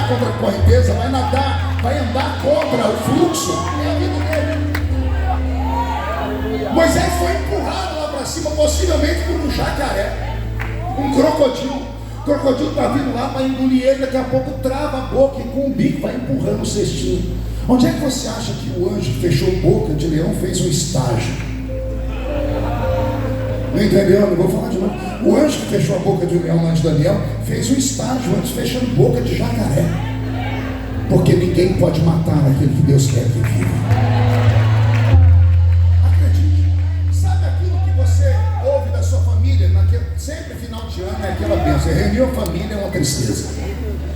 nadar contra a correnteza, vai andar contra o fluxo. É a vida dele. Moisés foi empurrado lá para cima, possivelmente por um jacaré, um crocodilo. O crocodilo está vindo lá para engolir ele, daqui a pouco trava a boca e com o bico vai empurrando o cestinho. Onde é que você acha que o anjo que fechou a boca de leão fez um estágio? Não entendeu? Não vou falar de novo. O anjo que fechou a boca de leão lá de Daniel fez um estágio antes fechando boca de jacaré. Porque ninguém pode matar aquele que Deus quer que viva. Acredite. Sabe aquilo que você ouve da sua família? Sempre final de ano é aquela bênção. Reunir a família é uma tristeza.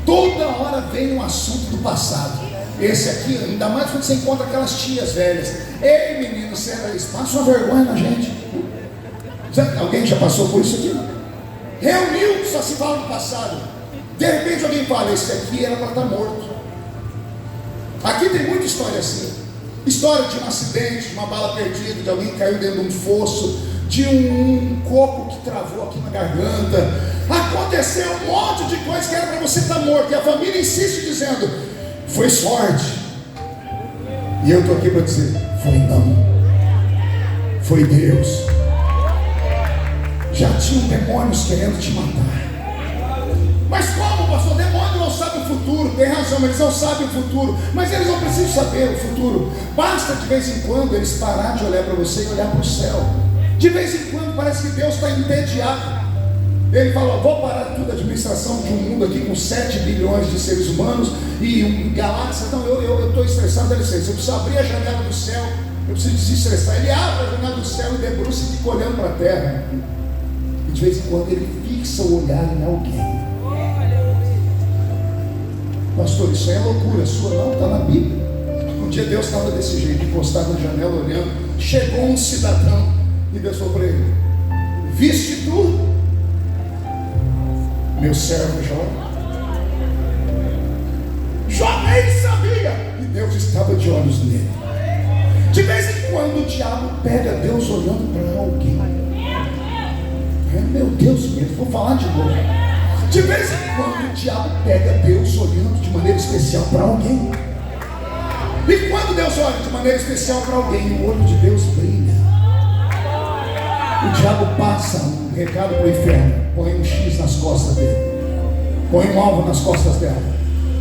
Toda hora vem um assunto do passado. Esse aqui, ainda mais quando você encontra aquelas tias velhas. Ei, menino, eles passam uma vergonha na gente. Alguém já passou por isso aqui? Reuniu, só se fala do passado. De repente alguém fala, esse aqui era para estar morto. Aqui tem muita história assim. História de um acidente, de uma bala perdida, de alguém que caiu dentro de um fosso, de um coco que travou aqui na garganta. Aconteceu um monte de coisa que era para você estar morto. E a família insiste dizendo, foi sorte. E eu estou aqui para dizer, foi não. Foi Deus. Já tinham demônios querendo te matar. Mas como, pastor? Demônio não sabe o futuro. Tem razão, eles não sabem o futuro. Mas eles não precisam saber o futuro. Basta de vez em quando eles parar de olhar para você e olhar para o céu. De vez em quando parece que Deus está entediado. Ele falou, vou parar tudo a administração de um mundo aqui com 7 bilhões de seres humanos e galáxias. Não, eu estou estressado, dá licença. Eu preciso abrir a janela do céu. Eu preciso desestressar. Ele abre a janela do céu e debruça e fica olhando para a terra. E de vez em quando ele fixa o olhar em alguém. Pastor, isso aí é loucura sua, não, está na Bíblia. Um dia Deus estava desse jeito, encostado na janela olhando. Chegou um cidadão e Deus falou para ele, viste tu, meu servo Jó? Jó nem sabia. E Deus estava de olhos nele. De vez em quando o diabo pega Deus olhando para alguém. Meu Deus mesmo, vou falar de novo. De vez em quando o diabo pega Deus olhando de maneira especial para alguém. E quando Deus olha de maneira especial para alguém, o olho de Deus brilha. O diabo passa um recado para o inferno, põe um X nas costas dele, põe um alvo nas costas dela.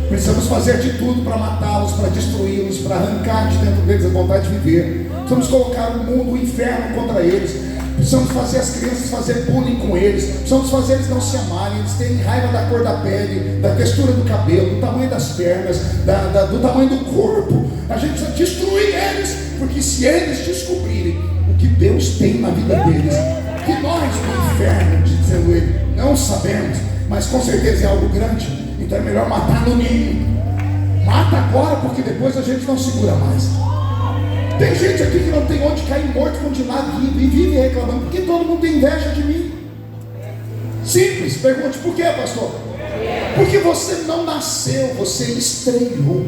Precisamos fazer de tudo para matá-los, para destruí-los, para arrancar de dentro deles a vontade de viver. Precisamos colocar o mundo, o inferno contra eles. Precisamos fazer as crianças fazer bullying com eles. Precisamos fazer eles não se amarem, eles terem raiva da cor da pele, da textura do cabelo, do tamanho das pernas, do tamanho do corpo. A gente precisa destruir eles, porque se eles descobrirem o que Deus tem na vida deles, que nós no inferno, dizendo ele, não sabemos, mas com certeza é algo grande, então é melhor matar no ninho. Mata agora, porque depois a gente não segura mais. Tem gente aqui que não tem onde cair morto, continuar vivo e vive reclamando, porque todo mundo tem inveja de mim. Simples, pergunte, por quê, pastor? Porque você não nasceu, você estreou.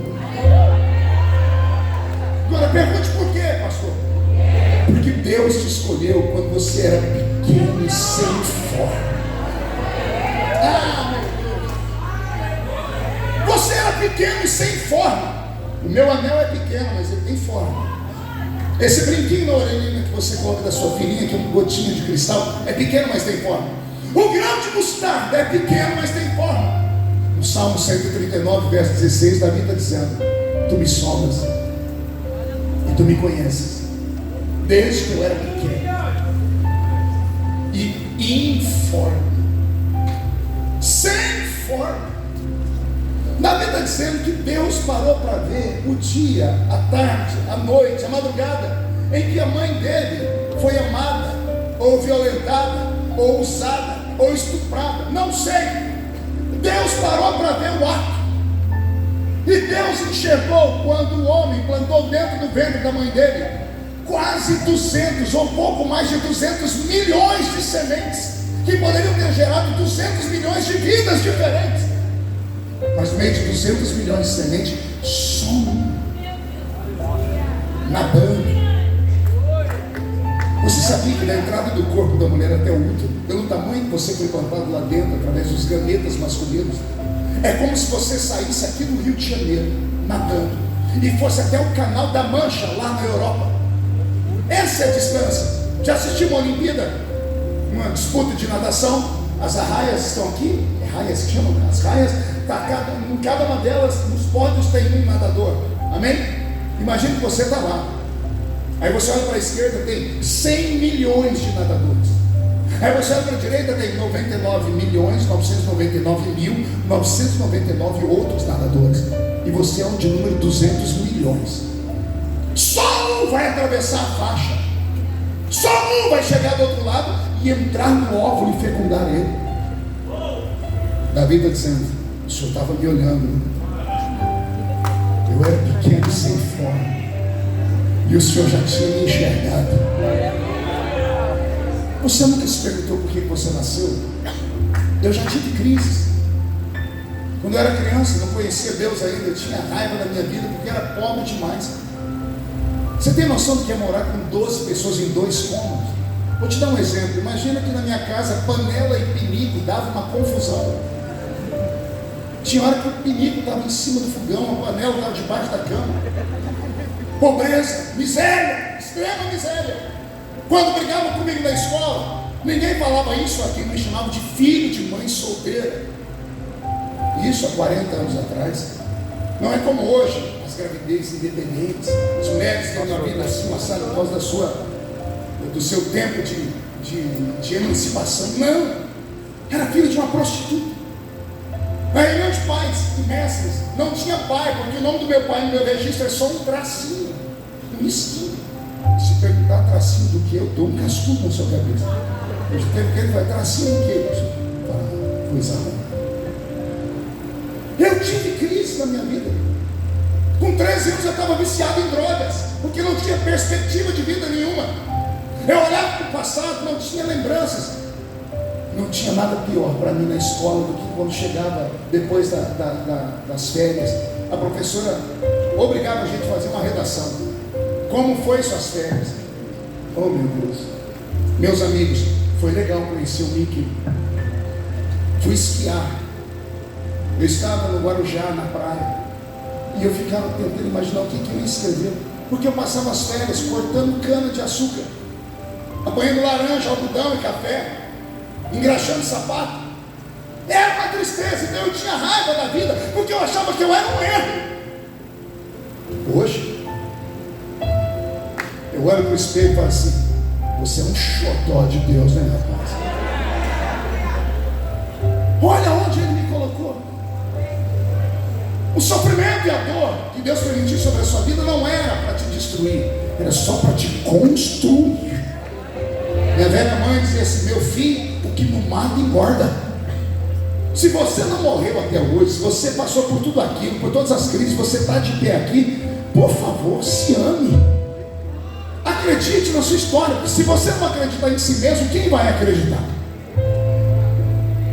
Agora pergunte por quê, pastor? Porque Deus te escolheu quando você era pequeno e sem forma. Você era pequeno e sem forma. O meu anel é pequeno, mas ele tem forma. Esse brinquinho na orelhinha que você coloca da sua filhinha, que é um gotinho de cristal, é pequeno, mas tem forma. O grão de mostarda é pequeno, mas tem forma. No Salmo 139, verso 16, Davi está dizendo, tu me sondas e tu me conheces, desde que eu era pequeno e informe, sem forma. Davi está dizendo que Deus parou para ver o dia, a tarde, a noite, a madrugada, em que a mãe dele foi amada, ou violentada, ou usada, ou estuprada, não sei. Deus parou para ver o ato. E Deus enxergou quando o homem plantou dentro do ventre da mãe dele quase 200 ou pouco mais de 200 milhões de sementes que poderiam ter gerado 200 milhões de vidas diferentes. Mas no meio de 200 milhões de sementes, só um nadando. Você sabia que da entrada do corpo da mulher até o útero, pelo tamanho que você foi plantado lá dentro, através dos gametas masculinos, É como se você saísse aqui do Rio de Janeiro, nadando, e fosse até o Canal da Mancha, lá na Europa. Essa é a distância. Já assistiu uma Olimpíada? Uma disputa de natação? As arraias estão aqui. É raias que chamam? As raias, em cada uma delas, nos pódios tem um nadador. Amém? Imagina que você está lá. Aí você olha para a esquerda, tem 100 milhões de nadadores. Aí você olha para a direita, tem 99.999.999 outros nadadores. E você é um de número 200 milhões. Só um vai atravessar a faixa. Só um vai chegar do outro lado e entrar no óvulo e fecundar ele. Davi está dizendo: o senhor estava me olhando. Eu era pequeno e sem forma, e o senhor já tinha me enxergado. Você nunca se perguntou por que você nasceu? Eu já tive crises. Quando eu era criança, não conhecia Deus ainda, eu tinha raiva da minha vida porque era pobre demais. Você tem noção do que é morar com 12 pessoas em 2 cômodos? Vou te dar um exemplo. Imagina que na minha casa panela e pinico dava uma confusão. Tinha hora que o pinico estava em cima do fogão, a panela estava debaixo da cama. Pobreza, miséria, extrema miséria. Quando brigavam comigo na escola, ninguém falava isso aqui, me chamavam de filho de mãe solteira. Isso há 40 anos atrás. Não é como hoje, as gravidez independentes, as mulheres têm uma vida assim, assada por causa do seu tempo de emancipação. Não, era filho de uma prostituta. Na reunião de pais e mestres, não tinha pai, porque o nome do meu pai no meu registro é só um tracinho, um risquinho. Se perguntar tracinho do que, eu dou um cascudo na sua cabeça. Eu já quero que ele vai tracinho do que? Coisa ruim. Eu tive crise na minha vida. Com 13 anos eu estava viciado em drogas, porque não tinha perspectiva de vida nenhuma. Eu olhava para o passado, não tinha lembranças. Não tinha nada pior para mim na escola do que quando chegava depois das férias. A professora obrigava a gente a fazer uma redação. Como foi suas férias? Oh meu Deus. Meus amigos, foi legal conhecer o Mickey. Fui esquiar. Eu estava no Guarujá, na praia, e eu ficava tentando imaginar o que eu ia escrever, porque eu passava as férias cortando cana de açúcar, apanhando laranja, algodão e café, engraxando sapato. Era uma tristeza, então eu tinha raiva da vida, porque eu achava que eu era um erro. Hoje, eu olho para o espelho e falo assim: você é um xodó de Deus, né, rapaz? Olha onde Ele me colocou. O sofrimento e a dor que Deus permitiu sobre a sua vida não era para te destruir, era só para te construir. Minha velha mãe dizia assim: meu filho, o que não mata engorda. Se você não morreu até hoje, se você passou por tudo aquilo, por todas as crises, você está de pé aqui, por favor, se ame. Acredite na sua história, porque se você não acreditar em si mesmo, quem vai acreditar?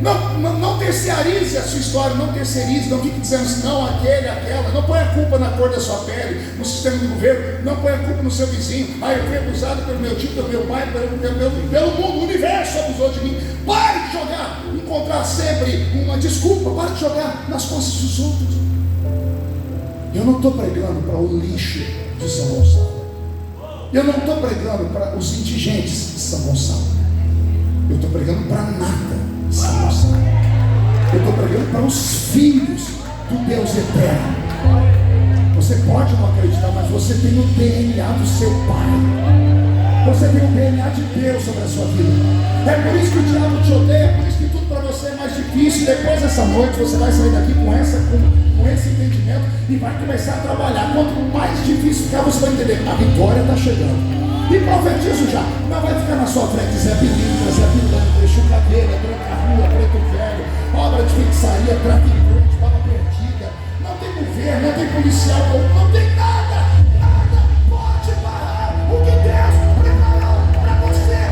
Não terceirize a sua história, não terceirize, não fique dizendo assim: não, aquele, aquela. Não põe a culpa na cor da sua pele, no sistema do governo, não põe a culpa no seu vizinho. Eu fui abusado pelo meu tio, pelo meu pai, pelo mundo, o universo abusou de mim. Pare de jogar, encontrar sempre uma desculpa, pare de jogar nas costas dos outros. Eu não estou pregando para o lixo de São Gonçalo. Eu não estou pregando para os indigentes de São Gonçalo. Eu estou pregando para nada. Eu estou pregando para os filhos do Deus eterno. Você pode não acreditar, mas você tem o DNA do seu pai. Você tem o DNA de Deus sobre a sua vida. É por isso que o diabo te odeia, é por isso que tudo para você é mais difícil. Depois dessa noite você vai sair daqui com esse entendimento e vai começar a trabalhar. Quanto mais difícil ficar, você vai entender: a vitória está chegando. E profetizo já, não vai ficar na sua frente Zé Pilintra, Zé Pilantra, Chucadeira, Tranca Rua, Preto Velho, obra de feitiçaria, traficante, bala perdida. Não tem governo, não tem policial, não tem nada. Nada pode parar o que Deus preparou para você.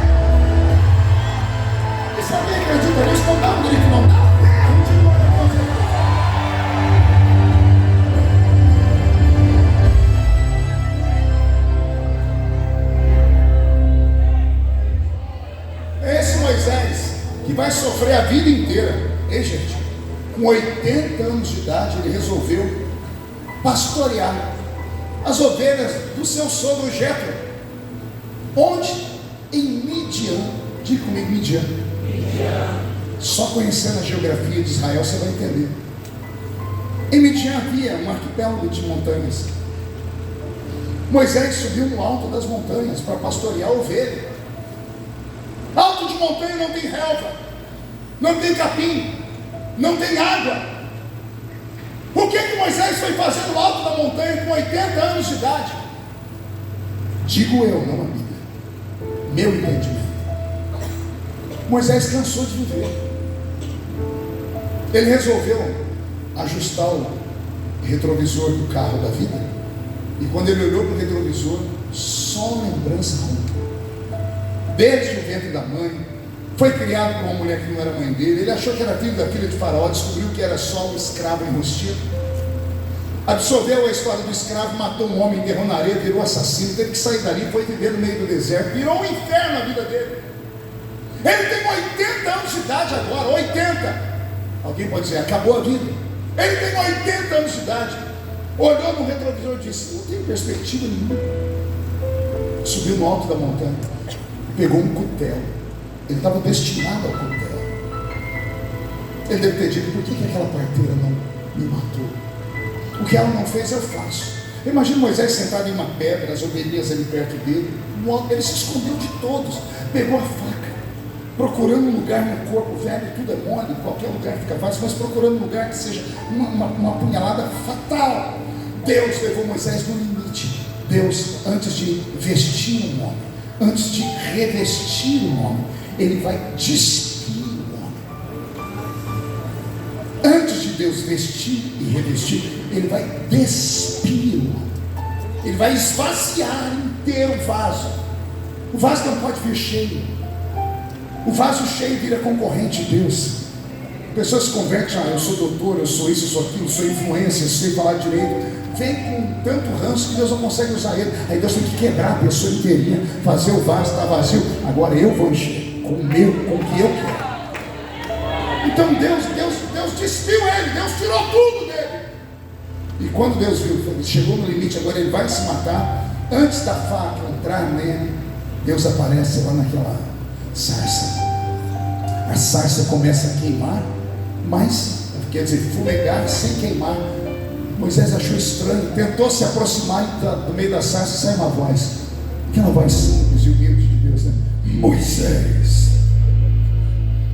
E se alguém acredita nisso, não dá um grito, não dá um berro de glória a Deus. Esse Moisés que vai sofrer a vida inteira. Ei, gente, com 80 anos de idade, ele resolveu pastorear as ovelhas do seu sogro Jetro. Onde? Em Midian. Diga comigo, Midian. Só conhecendo a geografia de Israel você vai entender. Em Midian havia um arquipélago de montanhas. Moisés subiu no alto das montanhas para pastorear a ovelha. Alto de montanha não tem relva, não tem capim, não tem água. O que Moisés foi fazer no alto da montanha com 80 anos de idade? Digo eu, não a Bíblia, meu entendimento. Moisés cansou de viver. Ele resolveu ajustar o retrovisor do carro da vida. E quando ele olhou para o retrovisor, só lembrança ruim. Desde o ventre da mãe, foi criado por uma mulher que não era mãe dele. Ele achou que era filho da filha de Faraó, descobriu que era só um escravo enrustido. Absorveu a história do escravo, matou um homem, enterrou na areia, virou assassino, teve que sair dali, foi viver no meio do deserto, virou um inferno a vida dele. Ele tem 80 anos de idade agora, 80. Alguém pode dizer, acabou a vida. Ele tem 80 anos de idade. Olhou no retrovisor e disse, não tenho perspectiva nenhuma. Subiu no alto da montanha, pegou um cutelo. Ele estava destinado ao cutelo. Ele deve ter dito, por que aquela parteira não me matou? O que ela não fez, eu faço. Imagina Moisés sentado em uma pedra, as ovelhas ali perto dele. Ele se escondeu de todos, pegou a faca, procurando um lugar no corpo velho, tudo é mole, qualquer lugar fica fácil, mas procurando um lugar que seja uma punhalada fatal. Deus levou Moisés no limite. Deus, antes de vestir um homem, antes de revestir um homem, ele vai despir o homem. Antes de Deus vestir e revestir, ele vai despir o homem. Ele vai esvaziar inteiro o vaso. O vaso não pode vir cheio. O vaso cheio vira concorrente de Deus. Pessoas se convertem, eu sou doutor, eu sou isso, eu sou aquilo, eu sou influência, eu sei falar direito. Vem com tanto ranço que Deus não consegue usar ele. Aí Deus tem que quebrar a pessoa inteirinha, fazer o vaso estar vazio. Agora eu vou encher com o que eu quero. Então Deus despiu ele, Deus tirou tudo dele. E quando Deus viu, chegou no limite, agora ele vai se matar. Antes da faca entrar nele, Deus aparece lá naquela sarça. A sarça começa a queimar, mas, quer dizer, fumegar sem queimar. Moisés achou estranho, tentou se aproximar do meio da sarça e sai uma voz, aquela voz simples e humilde de Deus, né? Moisés,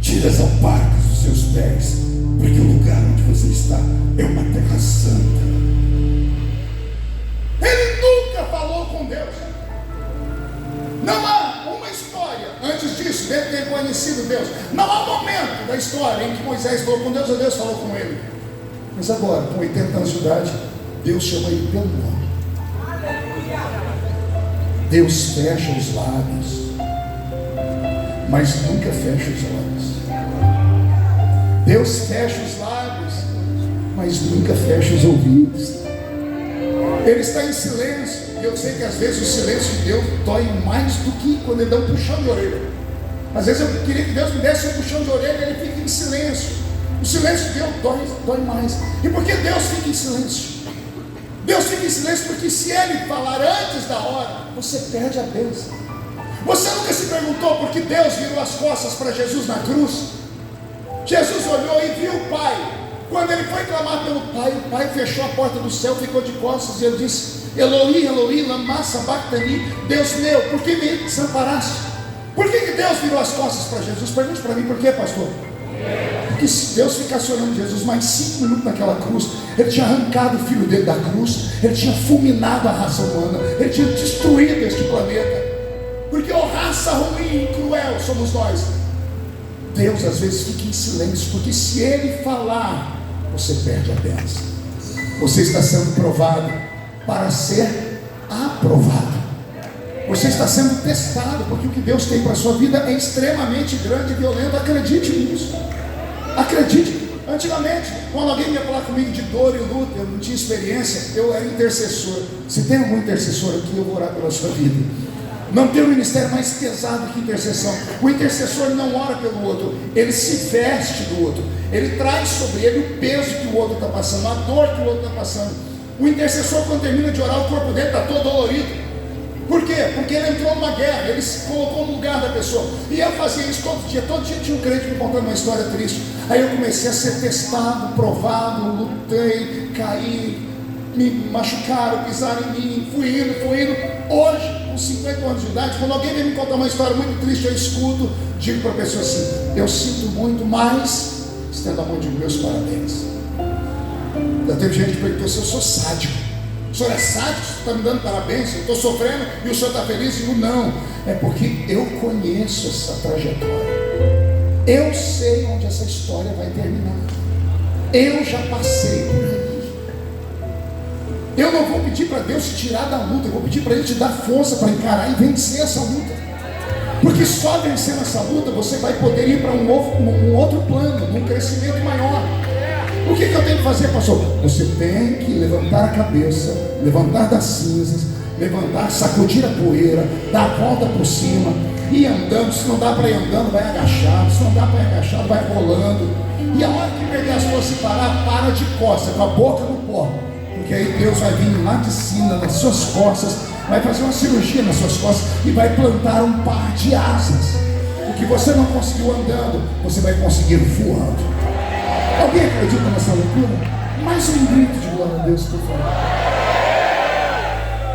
tira as alparcas dos seus pés, porque o lugar onde você está é uma terra santa. Ele nunca falou com Deus. Não há uma história antes disso, dele ter conhecido Deus. Não há momento da história em que Moisés falou com Deus ou Deus falou com ele. Mas agora, com 80 anos de idade, Deus chama ele pelo nome. Deus fecha os lábios, mas nunca fecha os olhos. Deus fecha os lábios, mas nunca fecha os ouvidos. Ele está em silêncio. E eu sei que às vezes o silêncio de Deus dói mais do que quando ele dá um puxão de orelha. Às vezes eu queria que Deus me desse um puxão de orelha e ele fica em silêncio. O silêncio de Deus dói mais. E por que Deus fica em silêncio? Deus fica em silêncio porque se Ele falar antes da hora, você perde a bênção. Você nunca se perguntou por que Deus virou as costas para Jesus na cruz? Jesus olhou e viu o Pai. Quando ele foi clamar pelo Pai, o Pai fechou a porta do céu, ficou de costas e ele disse: Eloi, Eloi, lama sabachthani. Deus meu, por que me desamparaste? Por que Deus virou as costas para Jesus? Pergunte para mim, por que, pastor? Porque se Deus ficasse olhando Jesus mais 5 minutos naquela cruz, ele tinha arrancado o filho dele da cruz, ele tinha fulminado a raça humana, ele tinha destruído este planeta. Porque raça ruim e cruel somos nós. Deus às vezes fica em silêncio, porque se ele falar, você perde a bênção. Você está sendo provado para ser aprovado. Você está sendo testado, porque o que Deus tem para a sua vida é extremamente grande e violento. Acredite nisso. Acredite. Antigamente, quando alguém ia falar comigo de dor e luta, eu não tinha experiência, eu era intercessor. Se tem algum intercessor aqui, eu vou orar pela sua vida. Não tem um ministério mais pesado que intercessão. O intercessor não ora pelo outro, ele se veste do outro, ele traz sobre ele o peso que o outro está passando, a dor que o outro está passando. O intercessor, quando termina de orar, o corpo dele está todo dolorido. Por quê? Porque ele entrou numa guerra, ele se colocou no lugar da pessoa. E eu fazia isso todo dia tinha um crente me contando uma história triste. Aí eu comecei a ser testado, provado, lutei, caí, me machucaram, pisaram em mim, fui indo. Hoje, com 50 anos de idade, quando alguém vem me contar uma história muito triste, eu escuto, digo para a pessoa assim: eu sinto muito, mas estendo a mão e digo: meus parabéns. Já teve gente que perguntou se eu sou sádico. O senhor é sádico? Você está me dando parabéns? Eu estou sofrendo e o senhor está feliz? Eu digo: não, é porque eu conheço essa trajetória, eu sei onde essa história vai terminar, eu já passei por aí. Eu não vou pedir para Deus te tirar da luta, eu vou pedir para Ele te dar força para encarar e vencer essa luta, porque só vencendo essa luta você vai poder ir para um outro plano, num crescimento maior. O que eu tenho que fazer, pastor? Você tem que levantar a cabeça, levantar das cinzas, levantar, sacudir a poeira, dar a volta por cima, ir andando. Se não dá para ir andando, vai agachado. Se não dá para ir agachado, vai rolando. E a hora que perder as forças e parar, para de costas, com a boca no pó, porque aí Deus vai vir lá de cima, nas suas costas, vai fazer uma cirurgia nas suas costas e vai plantar um par de asas. O que você não conseguiu andando, você vai conseguir voando. Alguém acredita nessa loucura? Mais um grito de glória a Deus, por favor.